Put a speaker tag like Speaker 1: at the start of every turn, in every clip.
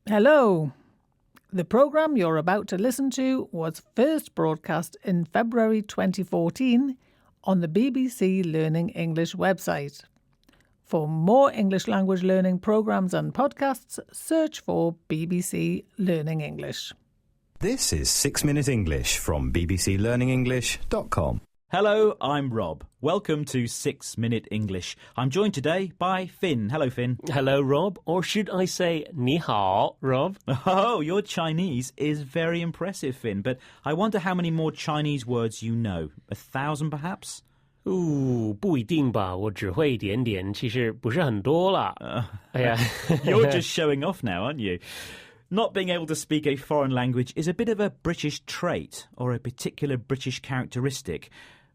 Speaker 1: Hello. The programme you're about to listen to was first broadcast in February 2014 on the BBC Learning English website. For more English language learning programmes and podcasts, search for BBC Learning English.
Speaker 2: This is 6 Minute English from bbclearningenglish.com.
Speaker 3: Hello, I'm Rob. Welcome to 6 Minute English. I'm joined today by Finn. Hello, Finn.
Speaker 4: Hello, Rob. Or should I say, 你好, Rob?
Speaker 3: Oh, your Chinese is very impressive, Finn. But I wonder how many more Chinese words you know. 1,000, perhaps?
Speaker 4: 不一定吧，我只会一点点，其实不是很多啦。
Speaker 3: You're just showing off now, aren't you? Not being able to speak a foreign language is a bit of a British trait or a particular British characteristic.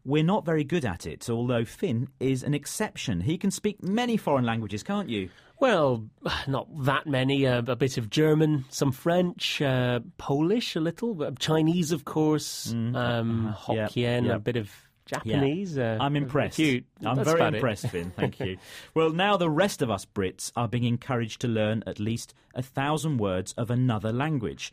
Speaker 3: We're not very good at it, although Finn is an exception. He can speak many foreign languages, can't you?
Speaker 4: Well, not that many. A bit of German, some French, Polish a little, Chinese, of course, Hokkien, a bit of Japanese.
Speaker 3: I'm impressed.
Speaker 4: Cute.
Speaker 3: I'm
Speaker 4: That's
Speaker 3: very impressed, Finn. Thank you. Well, now the rest of us Brits are being encouraged to learn at least 1,000 words of another language.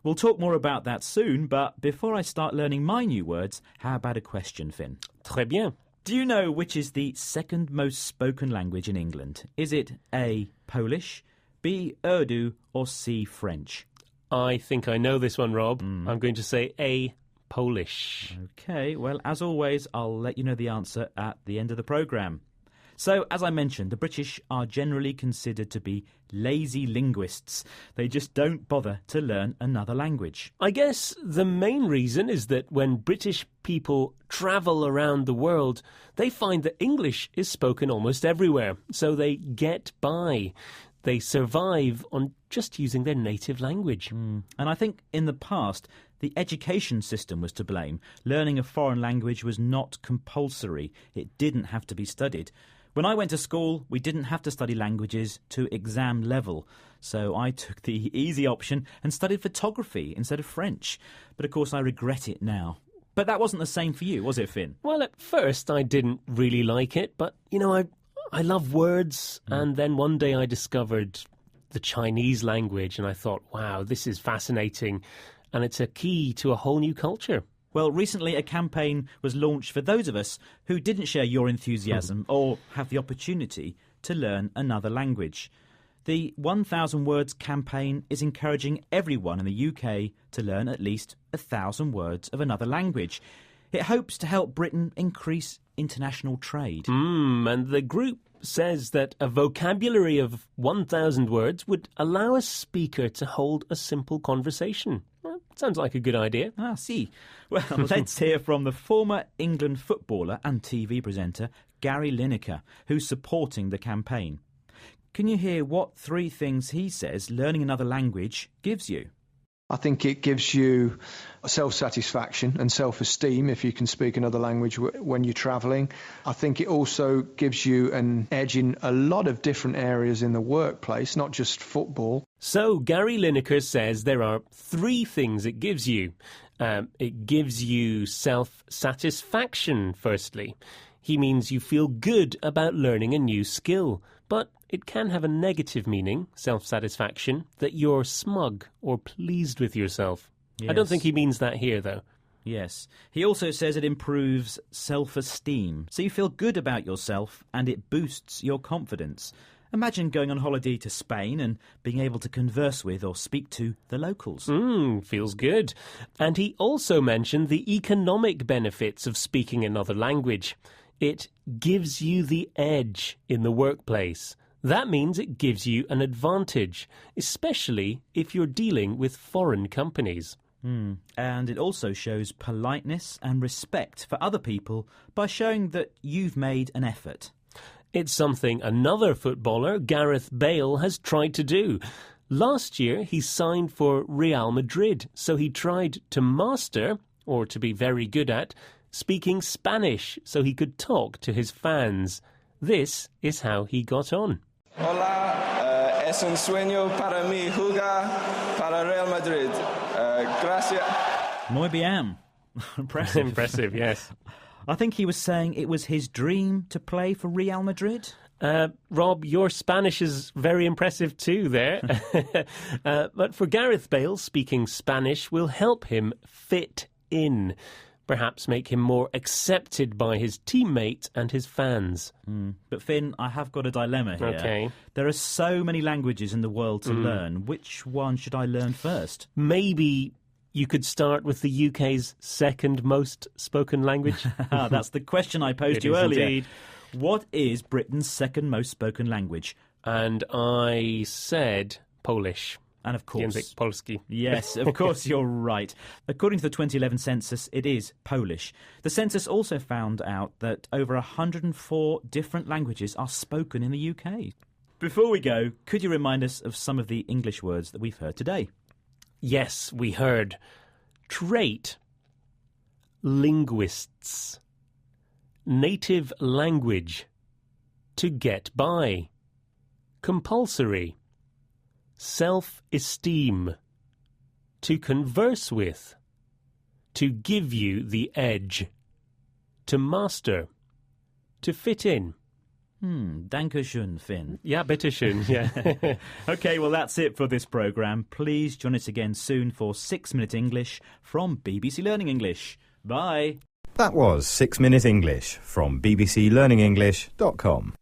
Speaker 3: We'll talk more about that soon, but before I start learning my new words, how about a question, Finn?
Speaker 4: Très bien.
Speaker 3: Do you know which is the second most spoken language in England? Is it A, Polish, B, Urdu, or C, French?
Speaker 4: I think I know this one, Rob. I'm going to say A, Polish.
Speaker 3: OK, well, as always, I'll let you know the answer at the end of the programme. So, as I mentioned, the British are generally considered to be lazy linguists. They just don't bother to learn another language.
Speaker 4: I guess the main reason is that when British people travel around the world, they find that English is spoken almost everywhere, so they get by. They survive on just using their native language.
Speaker 3: And I think in the past, the education system was to blame. Learning a foreign language was not compulsory. It didn't have to be studied. When I went to school, we didn't have to study languages to exam level, so I took the easy option and studied photography instead of French. But of course I regret it now. But that wasn't the same for you, was it, Finn?
Speaker 4: Well, at first I didn't really like it, but, you know, I love words, and then one day I discovered the Chinese language and I thought, wow, this is fascinating, and it's a key to a whole new culture.
Speaker 3: Well, recently a campaign was launched for those of us who didn't share your enthusiasm or have the opportunity to learn another language. The 1,000 Words campaign is encouraging everyone in the UK to learn at least 1,000 words of another language. It hopes to help Britain increase international trade.
Speaker 4: And the group says that a vocabulary of 1,000 words would allow a speaker to hold a simple conversation. Well, sounds like a good idea.
Speaker 3: Ah, see. Well, let's hear from the former England footballer and TV presenter Gary Lineker, who's supporting the campaign. Can you hear what 3 things he says learning another language gives you?
Speaker 5: I think it gives you self-satisfaction and self-esteem if you can speak another language when you're travelling. I think it also gives you an edge in a lot of different areas in the workplace, not just football.
Speaker 4: So Gary Lineker says there are 3 things it gives you. It gives you self-satisfaction, firstly. He means you feel good about learning a new skill, but it can have a negative meaning, self-satisfaction, that you're smug or pleased with yourself. Yes. I don't think he means that here, though.
Speaker 3: Yes. He also says it improves self-esteem, so you feel good about yourself and it boosts your confidence. Imagine going on holiday to Spain and being able to converse with or speak to the locals.
Speaker 4: Feels good. And he also mentioned the economic benefits of speaking another language. It gives you the edge in the workplace. That means it gives you an advantage, especially if you're dealing with foreign companies.
Speaker 3: And it also shows politeness and respect for other people by showing that you've made an effort.
Speaker 4: It's something another footballer, Gareth Bale, has tried to do. Last year, he signed for Real Madrid, so he tried to master, or to be very good at, speaking Spanish so he could talk to his fans. This is how he got on.
Speaker 6: Hola, es un sueño para mí jugar para Real Madrid. Gracias.
Speaker 3: Muy bien. Impressive.
Speaker 4: Impressive, yes.
Speaker 3: I think he was saying it was his dream to play for Real Madrid.
Speaker 4: Rob, your Spanish is very impressive too there. But for Gareth Bale, speaking Spanish will help him fit in. Perhaps make him more accepted by his teammates and his fans.
Speaker 3: But Finn, I have got a dilemma here.
Speaker 4: Okay.
Speaker 3: There are so many languages in the world to learn. Which one should I learn first?
Speaker 4: Maybe you could start with the UK's second most spoken language.
Speaker 3: That's the question I posed
Speaker 4: It
Speaker 3: you
Speaker 4: is
Speaker 3: earlier.
Speaker 4: indeed.
Speaker 3: What is Britain's second most spoken language?
Speaker 4: And I said Polish.
Speaker 3: And of course...
Speaker 4: Język polski.
Speaker 3: Yes, of course you're right. According to the 2011 census, it is Polish. The census also found out that over 104 different languages are spoken in the UK. Before we go, could you remind us of some of the English words that we've heard today?
Speaker 4: Yes, we heard trait, linguists, native language, to get by, compulsory, self-esteem, to converse with, to give you the edge, to master, to fit in.
Speaker 3: Dankeschön, Finn.
Speaker 4: Ja, bitteschön. Yeah.
Speaker 3: OK, well, that's it for this programme. Please join us again soon for 6 Minute English from BBC Learning English. Bye.
Speaker 2: That was 6 Minute English from bbclearningenglish.com.